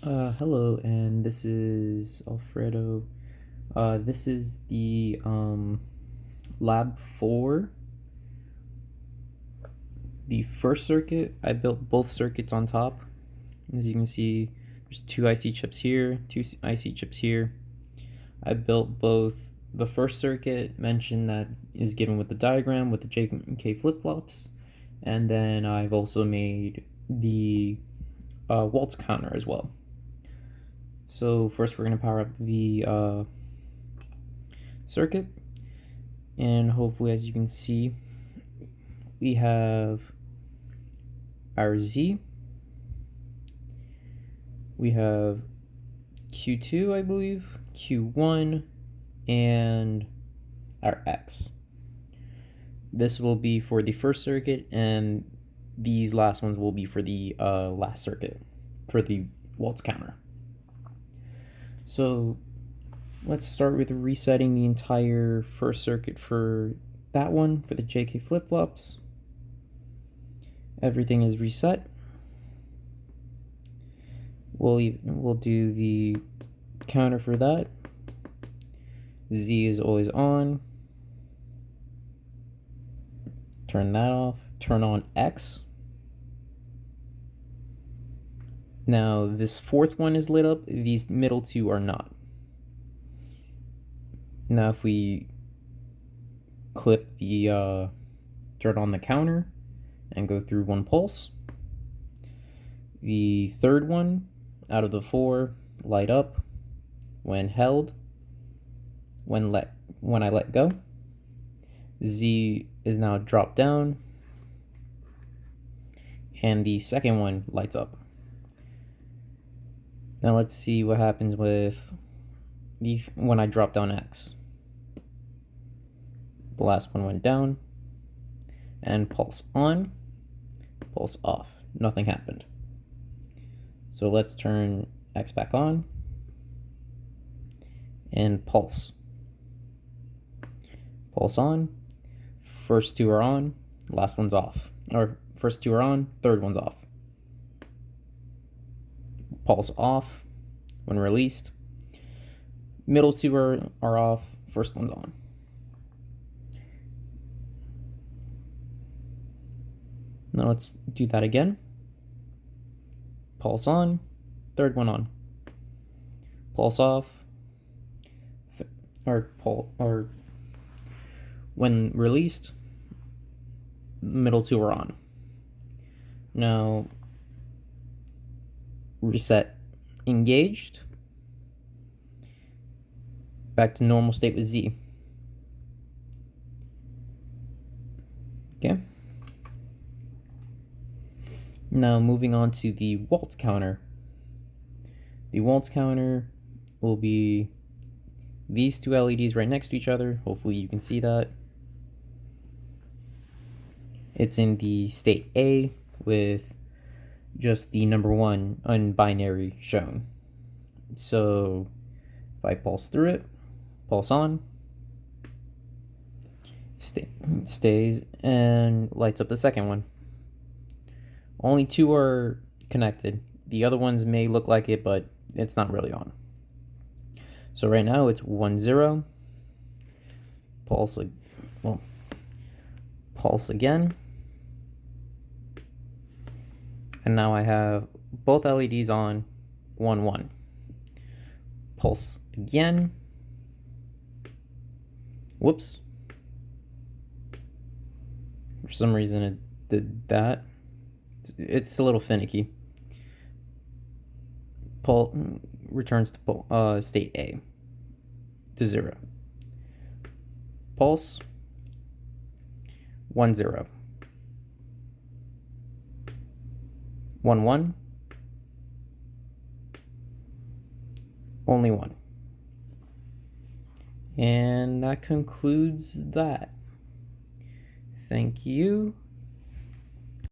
Hello, and this is Alfredo. This is the Lab 4, the first circuit. I built both circuits on top. As you can see, there's two IC chips here, two IC chips here. I built both. The first circuit mentioned that is given with the diagram with the J&K flip-flops, and then I've also made the waltz counter as well. So first we're going to power up the circuit, and hopefully, as you can see, we have our Z, we have Q2, I believe, Q1, and our X. This will be for the first circuit, and these last ones will be for the last circuit, for the waltz counter. So let's start with resetting the entire first circuit for that one, for the JK flip-flops. Everything is reset. We'll do the counter for that. Z is always on. Turn that off. Turn on X. Now this fourth one is lit up. These middle two are not. Now if we clip the turn on the counter and go through one pulse, the third one out of the four light up when held. When I let go, Z is now dropped down, and the second one lights up. Now let's see what happens with when I drop down X. The last one went down, and pulse on, pulse off. Nothing happened. So let's turn X back on and pulse. Pulse on. First two are on, last one's off. Or first two are on, third one's off. Pulse off when released. Middle two are off, first one's on. Now let's do that again. Pulse on, third one on. Pulse off, or when released, middle two are on. Now reset engaged. Back to normal state with Z. Okay. Now moving on to the waltz counter. The waltz counter will be these two LEDs right next to each other. Hopefully you can see that. It's in the state A with just the number 1 unbinary shown. So if I pulse through it, pulse on, stays and lights up the second one. Only two are connected. The other ones may look like it, but it's not really on. So right now it's 1 0. Pulse again. And now I have both LEDs on, 1 1. Pulse again. Whoops. For some reason it did that. It's a little finicky. Returns to state A to 0. Pulse 1 0. 1 1. Only 1. And that concludes that. Thank you.